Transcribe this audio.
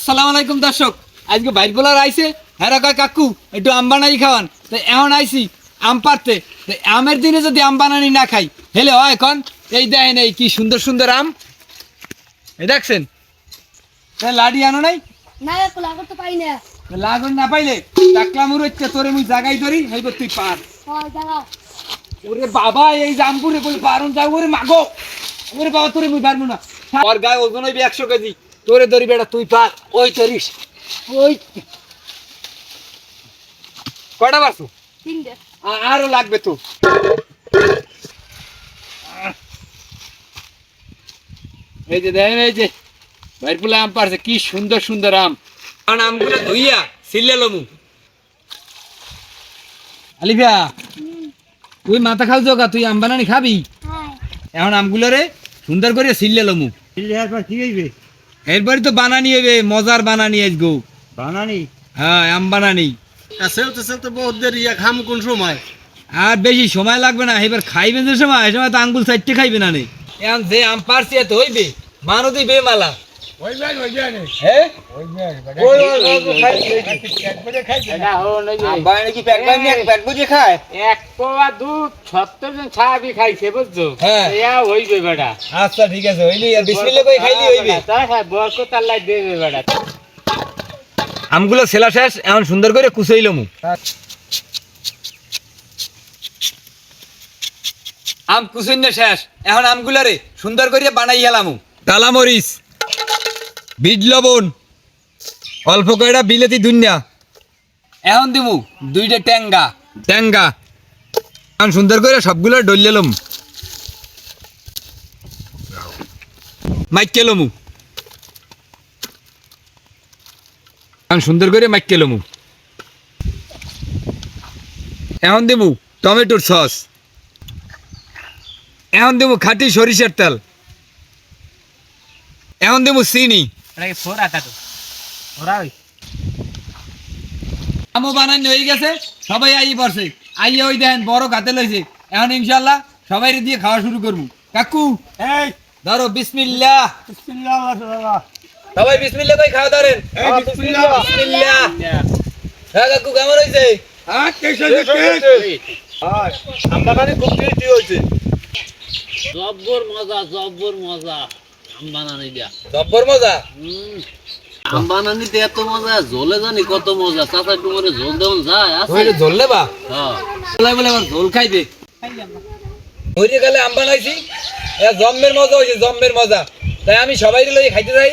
আসসালামু আলাইকুম দর্শক, আজকে বাইর বলার আইছে হেরা কয় কাকু একটু আম বানাই খাওয়ান। তো এখন আইছি আম পারতে। তো আমের দিনে যদি আম বানানি না খাই হেলে হয় এখন। এই দেখেন এই কি সুন্দর সুন্দর আম, এই দেখছেন। লাড়ি আনো নাই? না একটু লাগত তো পাই না। লাগুন না পাইলে টাকলা মুর হচ্ছে তোরে মুই জাগাই ধরি হইব তুই পার। হয় দাঁড়াও। ওরে বাবা এই জামপুরে কই পারুন যাও ওরে মাগো। ওরে বাবা তোরে মুই পারবো না। ওর গায়ে ওজন হইবে 100 কেজি। তোরে ধরি বেটা তুই পার। ওই ধরিস ওই কয়টা পারছো? তিনটে। আরো লাগবে তো। এই যে দেখেন এই যে বাইরপুলা আম পারছে, কি সুন্দর সুন্দর আম। কারণ আমগুলো ধুইয়া সিলে লমু। আলিফা তুই মাথা খাও জোগা, তুই আম বানানি খাবি? হ্যাঁ। এখন আমগুলো রে সুন্দর করে সিলে লমু। কি হইবে? এরপরে তো বানানি হইবে, মজার বানানি আজগো। বানানি হ্যাঁ আম বানানি। চলতে বহুত দেরি, খাম কোন সময়? আর বেশি সময় লাগবে না, এবার খাইবেন যে সময় এই সময় তো আঙ্গুল সাইডতে খাইবে না নে। এখন যে আম পারছি এত হইবে মানো দিবে মালা। হ্যাঁ আচ্ছা ঠিক আছে হইলি আর বিসমিল্লাহ কই খাইলি হইবে। আমগুলো ছেলা শেষ, এখন সুন্দর করে কুচাইলমু। আম কুচাইন শেষ, এখন আমগুলারে সুন্দর করে বানাই হেলামু। কালা মরিচ, বিট লবণ, অল্প কয়টা বিলেতি দুনিয়া, এখন দিমু 2টা ট্যাঙ্গা ট্যাঙ্গা। এখন সুন্দর করে সবগুলো ডললেলম মাইকেলমু। এখন সুন্দর করে মাইকেলমু। এখন দিমু টমেটোর সস, এখন দেবো খাঁটি সরিষার তেল, এখন দেবো চিনি। আমও বানানো হয়ে গেছে, সবাই আই পড়ছে। আইয়া ওই দেখেন বড় গাতে লইছে। এখন ইনশাল্লাহ সবাই দিয়ে খাওয়া শুরু করবো। কাকু এই ধরো বিসমিল্লাহ। বিসমিল্লাহ মাশাআল্লাহ। সবাই বিসমিল্লাহ কই খাওয়া ধরেন। বিসমিল্লাহ। বিসমিল্লাহ। হ্যাঁ কাকু কেমন হয়েছে? আমরা মানে খুব টেস্টি হইছে। জব্বর মজা আম বানানি দিয়া। জব্বর মজা। আম বানানিতে এত মজা, ঝোলে জানি কত মজা। চাচা ডুমরে ঝোল দেওয়া যায় আছে? ওই ঝোল নেবা? হ্যাঁ। বলে বলে আমার ঝোল খাইবে। ওই যে গেলে আম বানাইছি, জম্মের মজা হয়েছে, জম্মের মজা। তাই আমি সবাই লই খাইতে যাই।